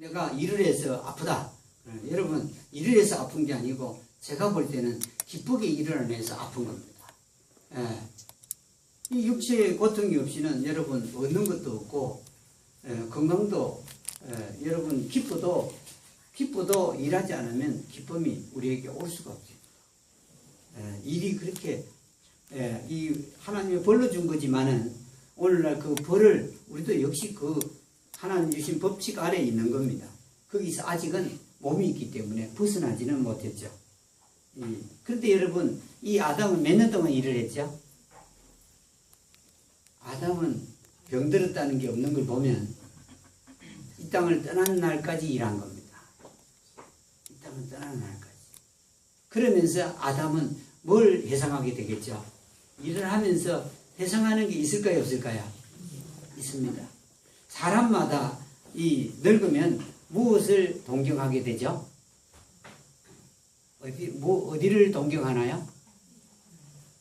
내가 일을 해서 아프다. 여러분, 일을 해서 아픈 게 아니고 제가 볼 때는 기쁘게 일을 안 해서 아픈 겁니다. 예. 이 육체의 고통이 없이는 여러분 얻는 것도 없고, 건강도, 여러분 기뻐도 일하지 않으면 기쁨이 우리에게 올 수가 없습니다. 일이 그렇게 이 하나님이 벌로 준 거지만은 오늘날 그 벌을 우리도 역시 그 하나님 주신 법칙 아래에 있는 겁니다. 거기서 아직은 몸이 있기 때문에 벗어나지는 못했죠. 그런데 여러분, 이 아담은 몇 년 동안 일을 했죠? 아담은 병들었다는 게 없는 걸 보면 이 땅을 떠난 날까지 일한 겁니다. 이 땅을 떠나는 날까지. 그러면서 아담은 뭘 회상하게 되겠죠? 일을 하면서 회상하는 게 있을까요, 없을까요? 있습니다. 사람마다 이 늙으면 무엇을 동경하게 되죠? 어디를 동경하나요?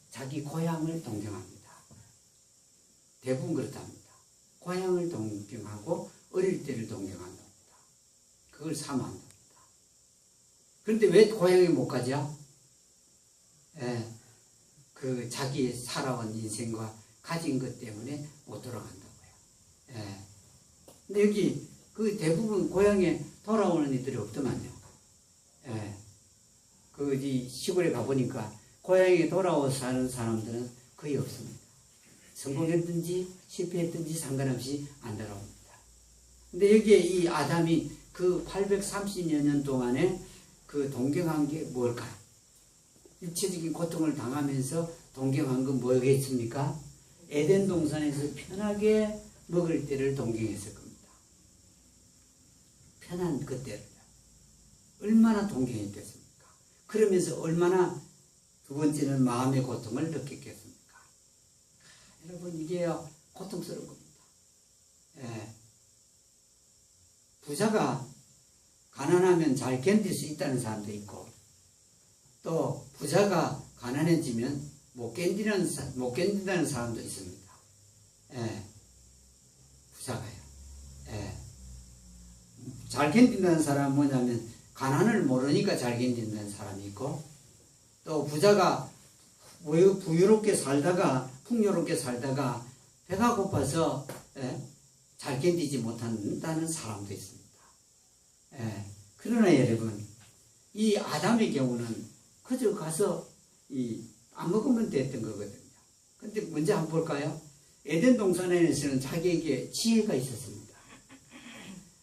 자기 고향을 동경합니다. 대부분 그렇답니다. 고향을 동경하고 어릴 때를 동경한답니다. 그걸 사모한답니다. 그런데 왜 고향에 못 가죠? 그 자기 살아온 인생과 가진 것 때문에 못 돌아간다고요. 근데 여기 그 대부분 고향에 돌아오는 이들이 없더만요. 이 시골에 가보니까 고향에 돌아와서 사는 사람들은 거의 없습니다. 성공했든지 실패했든지 상관없이 안 돌아옵니다. 근데 여기에 이 아담이 그 830여 년 동안에 그 동경한 게 뭘까요? 육체적인 고통을 당하면서 동경한 건 뭐겠습니까? 에덴 동산에서 편하게 먹을 때를 동경했을 겁니다. 편한 그때를 얼마나 동경했겠습니까? 그러면서 얼마나 두 번째는 마음의 고통을 느꼈겠습니까? 여러분, 이게 고통스러운 겁니다. 부자가 가난하면 잘 견딜 수 있다는 사람도 있고, 또 부자가 가난해지면 못 견딘다는 사람도 있습니다. 부자가요. 잘 견딘다는 사람은 뭐냐면 가난을 모르니까 잘 견딘다는 사람이 있고, 또 부자가 부유롭게 살다가 풍요롭게 살다가 배가 고파서 잘 견디지 못한다는 사람도 있습니다. 그러나 여러분, 이 아담의 경우는 그저 가서 안 먹으면 됐던 거거든요. 근데 먼저 한번 볼까요? 에덴 동산에서는 자기에게 지혜가 있었습니다.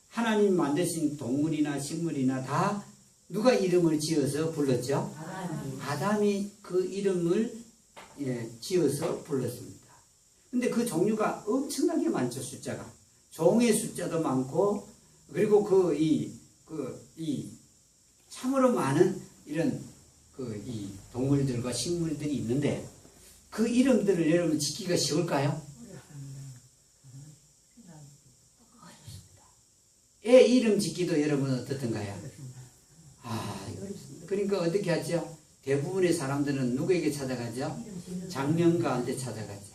하나님 만드신 동물이나 식물이나 다 누가 이름을 지어서 불렀죠? 아담이 그 이름을 지어서 불렀습니다. 근데 그 종류가 엄청나게 많죠, 숫자가. 종의 숫자도 많고, 그리고 참으로 많은 이런 이 동물들과 식물들이 있는데, 그 이름들을 여러분 지키기가 쉬울까요? 어렵습니다. 애 이름 짓기도 여러분 어떻던가요? 어렵습니다. 그러니까 어떻게 하죠? 대부분의 사람들은 누구에게 찾아가죠? 장명가한테 찾아가죠.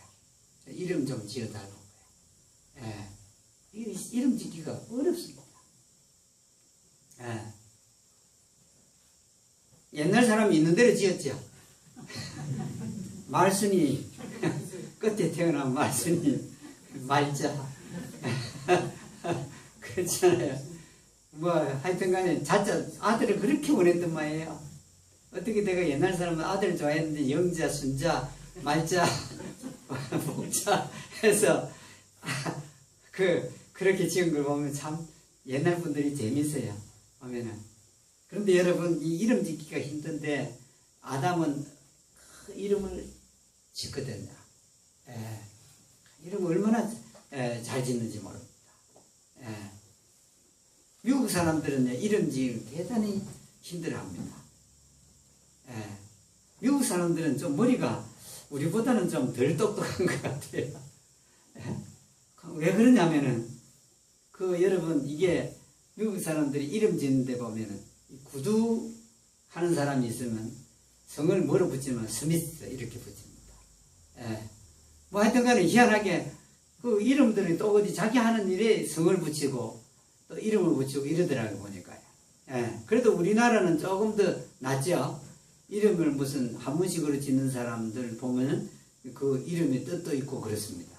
이름 좀 지어달라고. 이름 짓기가 어렵습니다. 옛날 사람이 있는 대로 지었죠. 말순이 끝에 태어난 말순이 말자. 그렇잖아요. 하여튼간에 자자 아들을 그렇게 원했던 말이에요. 어떻게 내가 옛날 사람은 아들을 좋아했는데 영자, 순자, 말자, 복자 해서 그렇게 지은 걸 보면 참 옛날 분들이 재밌어요. 보면은. 그런데 여러분, 이 이름 짓기가 힘든데 아담은 그 이름을 짓거든요. 이름을 얼마나 잘 짓는지 모릅니다. 미국 사람들은 이름 지을 대단히 힘들어합니다. 미국 사람들은 좀 머리가 우리보다는 좀 덜 똑똑한 것 같아요. 왜 그러냐면은 여러분, 이게 미국 사람들이 이름 짓는데 보면은 구두 하는 사람이 있으면 성을 뭐로 붙이면 스미스 이렇게 붙입니다. 하여튼간에 희한하게 그 이름들이 또 어디 자기 하는 일에 성을 붙이고, 이름을 붙이고 이러더라고요, 보니까요. 예. 그래도 우리나라는 조금 더 낫죠. 이름을 무슨 한문식으로 짓는 사람들 보면은 그 이름의 뜻도 있고 그렇습니다.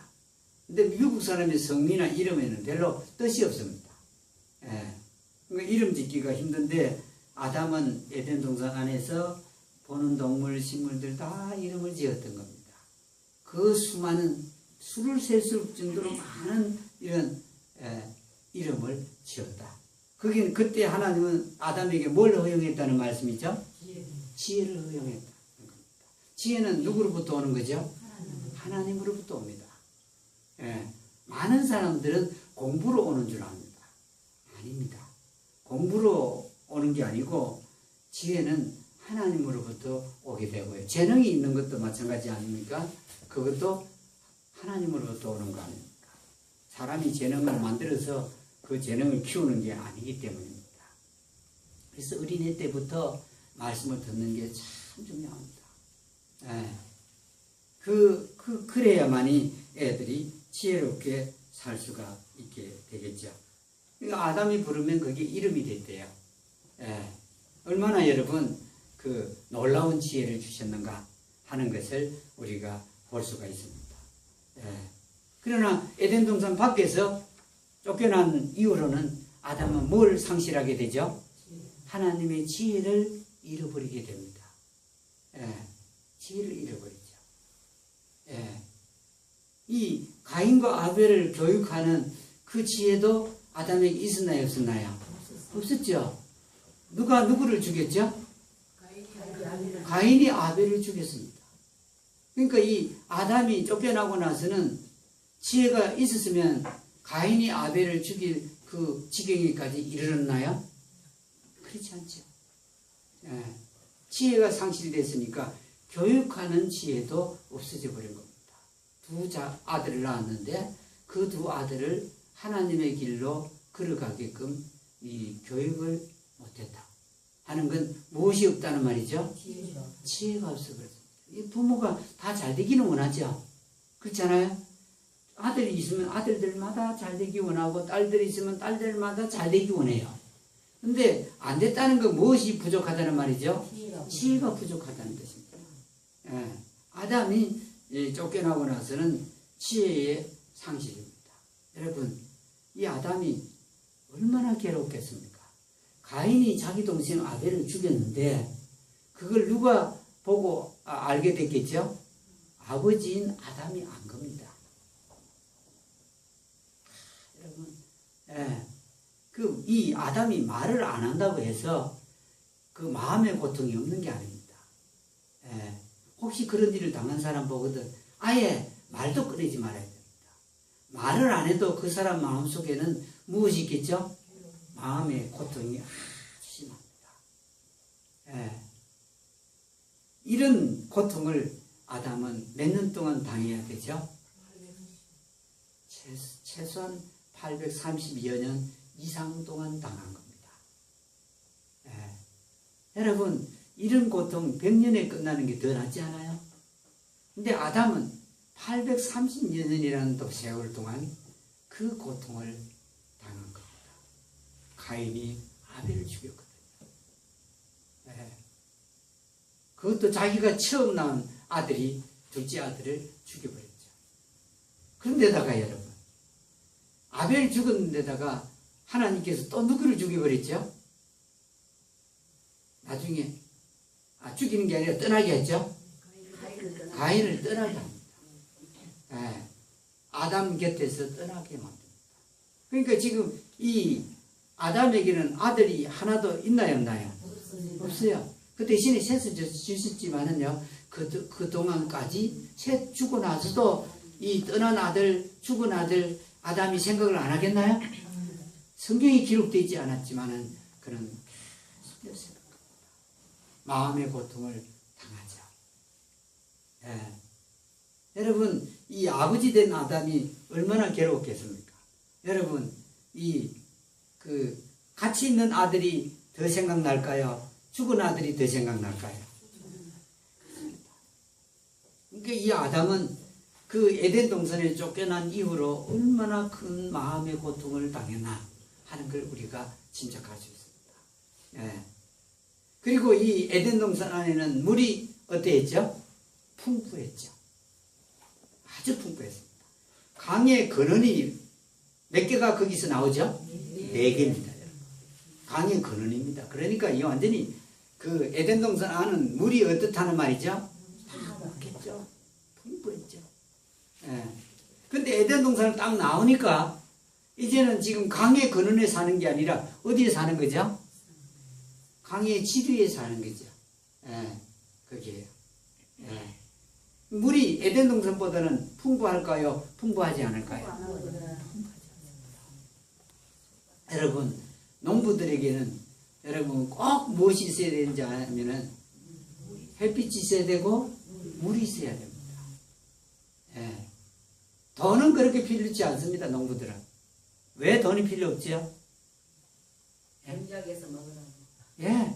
근데 미국 사람의 성이나 이름에는 별로 뜻이 없습니다. 예. 그러니까 이름 짓기가 힘든데 아담은 에덴 동산 안에서 보는 동물, 식물들 다 이름을 지었던 겁니다. 그 수많은 수를 셀 수 정도로 많은 이런 이름을 지었다. 거기는 그때 하나님은 아담에게 뭘 허용했다는 말씀이죠? 지혜를 허용했다는 겁니다. 지혜는 누구로부터 오는 거죠? 하나님으로부터 옵니다. 예. 많은 사람들은 공부로 오는 줄 압니다. 아닙니다. 공부로 오는 게 아니고 지혜는 하나님으로부터 오게 되고요. 재능이 있는 것도 마찬가지 아닙니까? 그것도 하나님으로부터 오는 거 아닙니까? 사람이 재능을 만들어서 그 재능을 키우는 게 아니기 때문입니다. 그래서 어린애 때부터 말씀을 듣는 게 참 중요합니다. 예. 그래야만이 애들이 지혜롭게 살 수가 있게 되겠죠. 그러니까 아담이 부르면 그게 이름이 됐대요. 예. 얼마나 여러분 그 놀라운 지혜를 주셨는가 하는 것을 우리가 볼 수가 있습니다. 예. 그러나 에덴 동산 밖에서 쫓겨난 이후로는 아담은 뭘 상실하게 되죠? 하나님의 지혜를 잃어버리게 됩니다. 예. 지혜를 잃어버리죠. 예. 이 가인과 아벨을 교육하는 그 지혜도 아담에게 있었나요, 없었나요? 없었죠. 누가 누구를 죽였죠? 가인이 아벨을 죽였습니다. 그러니까 이 아담이 쫓겨나고 나서는 지혜가 있었으면 가인이 아벨을 죽일 그 지경에까지 이르렀나요? 그렇지 않죠. 예. 지혜가 상실됐으니까 교육하는 지혜도 없어져 버린 겁니다. 두 아들을 낳았는데 그 두 아들을 하나님의 길로 걸어가게끔 이 교육을 못했다 하는 건 무엇이 없다는 말이죠? 지혜가 없어 그렇습니다. 부모가 다 잘 되기는 원하죠. 그렇잖아요. 아들이 있으면 아들들마다 잘 되기 원하고 딸들이 있으면 딸들마다 잘 되기 원해요. 근데 안 됐다는 건 무엇이 부족하다는 말이죠? 지혜가 부족하다는 뜻입니다. 예. 아담이 쫓겨나고 나서는 지혜의 상실입니다. 여러분, 이 아담이 얼마나 괴롭겠습니까? 가인이 자기 동생 아벨을 죽였는데 그걸 누가 보고 알게 됐겠죠? 아버지인 아담이 안 겁니다. 여러분, 이 아담이 말을 안 한다고 해서 그 마음의 고통이 없는 게 아닙니다. 혹시 그런 일을 당한 사람 보거든 아예 말도 꺼내지 말아야 됩니다. 말을 안 해도 그 사람 마음속에는 무엇이 있겠죠? 마음의 고통이 아주 심합니다. 이런 고통을 아담은 몇 년 동안 당해야 되죠? 최소한 832여 년 이상 동안 당한 겁니다. 여러분, 이런 고통 100년에 끝나는 게 더 낫지 않아요? 근데 아담은 830여 년이라는 또 세월 동안 그 고통을 당한 겁니다. 가인이 아벨을 죽였거든요. 그것도 자기가 처음 낳은 아들이 둘째 아들을 죽여버렸죠. 그런데다가 여러분, 아벨 죽었는데다가 하나님께서 또 누구를 죽여버렸죠? 나중에 죽이는 게 아니라 떠나게 했죠? 가인을 떠나게 합니다. 아담 곁에서 떠나게 만듭니다. 그러니까 지금 이 아담에게는 아들이 하나도 있나요, 없나요? 없어요. 그 대신에 셋을 주셨지만은요, 그동안까지 셋 죽고 나서도 이 떠난 아들, 죽은 아들, 아담이 생각을 안 하겠나요? 성경에 기록되어 있지 않았지만은 그는 계속 생각합니다. 마음의 고통을 당하죠. 여러분, 이 아버지 된 아담이 얼마나 괴로웠겠습니까? 여러분, 같이 있는 아들이 더 생각날까요? 죽은 아들이 더 생각날까요? 그러니까 이 아담은 그 에덴 동산에 쫓겨난 이후로 얼마나 큰 마음의 고통을 당했나 하는 걸 우리가 짐작할 수 있습니다. 예. 그리고 이 에덴 동산 안에는 물이 어땠죠? 풍부했죠. 아주 풍부했습니다. 강의 근원이 몇 개가 거기서 나오죠? 4개입니다. 강의 근원입니다. 그러니까 이 완전히 그 에덴 동산 안은 물이 어떻다는 말이죠? 다 먹겠죠. 풍부했죠. 예. 근데 에덴 동산을 딱 나오니까 이제는 지금 강의 근원에 사는 게 아니라 어디에 사는 거죠? 강의 지류에 사는 거죠. 예. 그게요. 예. 물이 에덴 동산보다는 풍부할까요? 풍부하지 않을까요? 여러분, 농부들에게는 여러분 꼭 무엇이 있어야 되는지 아면은 햇빛이 있어야 되고 물이 있어야 됩니다. 예. 돈은 그렇게 필요치 않습니다. 농부들은. 왜 돈이 필요 없죠? 경작에서 먹으라고. 예.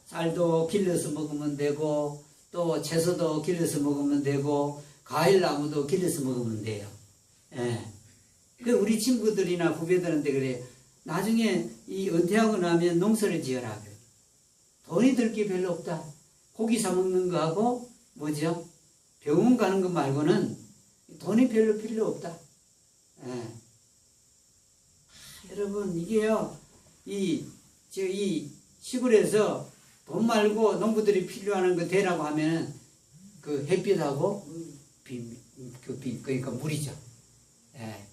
쌀도 길러서 먹으면 되고 또 채소도 길러서 먹으면 되고 과일나무도 길러서 먹으면 돼요. 예. 그 우리 친구들이나 후배들한테 그래. 나중에 이 은퇴하고 나면 농사를 지어라. 그래. 돈이 들 게 별로 없다. 고기 사 먹는 거하고 뭐죠? 병원 가는 거 말고는 돈이 별로 필요 없다. 예. 여러분 이게요. 이 시골에서 돈 말고 농부들이 필요한 거 되라고 하면은 그 햇빛하고 그러니까 물이죠. 예.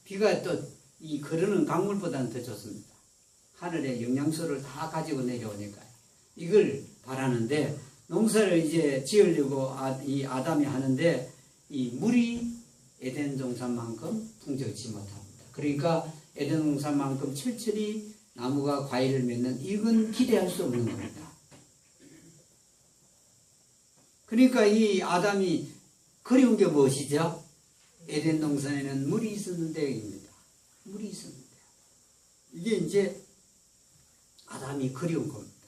비가 또 이 흐르는 강물보다는 더 좋습니다. 하늘에 영양소를 다 가지고 내려오니까요. 이걸 바라는데 농사를 이제 지으려고 이 아담이 하는데 이 물이 에덴 동산만큼 풍족치 못합니다. 그러니까 에덴 동산만큼 철저히 나무가 과일을 맺는 이건 기대할 수 없는 겁니다. 그러니까 이 아담이 그리운 게 무엇이죠? 에덴 동산에는 물이 있었는데입니다. 물이 있었는데 이게 이제 아담이 그리운 겁니다.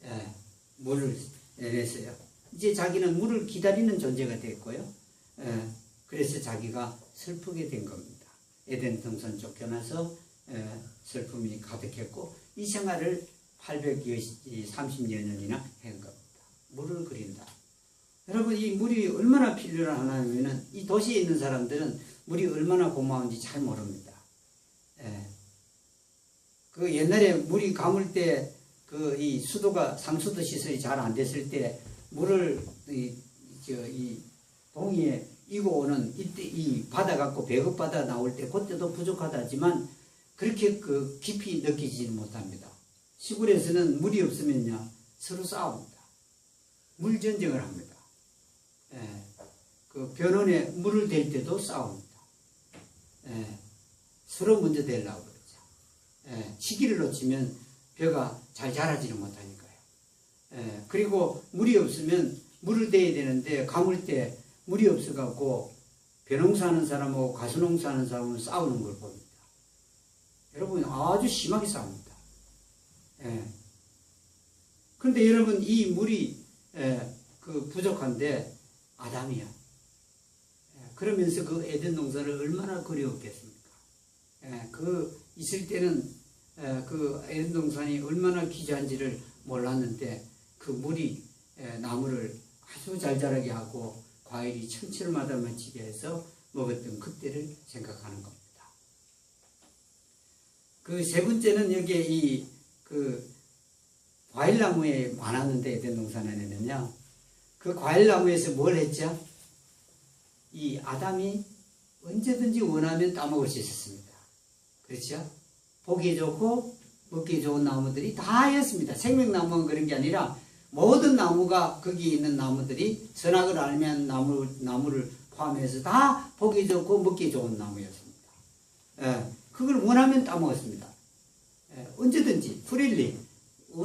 예, 물을 내냈어요. 이제 자기는 물을 기다리는 존재가 됐고요. 예, 그래서 자기가 슬프게 된 겁니다. 에덴 동산 쫓겨나서 슬픔이 가득했고 이 생활을 830여 년이나 한 겁니다. 물을 그린다. 여러분 이 물이 얼마나 필요하냐면 이 도시에 있는 사람들은 물이 얼마나 고마운지 잘 모릅니다. 예. 그 옛날에 물이 가물 때 그 이 수도가 상수도 시설이 잘 안 됐을 때 물을 이 동해에 이고 오는 이때 이 바다 갖고 배급 바다 나올 때 그때도 부족하다지만 그렇게 그 깊이 느끼지는 못합니다. 시골에서는 물이 없으면요 서로 싸웁니다. 물 전쟁을 합니다. 예. 그 변원에 물을 댈 때도 싸웁니다. 예. 서로 먼저 대려고 그러죠. 예. 시기를 놓치면 벼가 잘 자라지는 못하니까요. 예. 그리고 물이 없으면 물을 대야 되는데 가물 때 물이 없어갖고 벼농사하는 사람하고 가수농사하는 사람은 싸우는 걸 봅니다. 여러분 아주 심하게 싸웁니다. 예. 그런데 여러분 이 물이 그 부족한데 아담이야. 예. 그러면서 그 에덴 동산을 얼마나 그리웠겠습니까? 예. 그 있을 때는 그 에덴 동산이 얼마나 귀한지를 몰랐는데 그 물이 나무를 아주 잘 자라게 하고 과일이 천철마다 맺히게 해서 먹었던 그때를 생각하는 겁니다. 그 세 번째는 여기에 그 과일나무에 많았는데 에덴 동산에는요. 그 과일나무에서 뭘 했죠? 이 아담이 언제든지 원하면 따먹을 수 있었습니다. 그렇죠? 보기 좋고 먹기 좋은 나무들이 다였습니다. 생명나무는 그런 게 아니라 모든 나무가 거기 있는 나무들이 선악을 알면 나무를 포함해서 다 보기 좋고 먹기 좋은 나무였습니다. 예, 그걸 원하면 따먹었습니다. 예, 언제든지 프릴리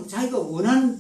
자기가 원하는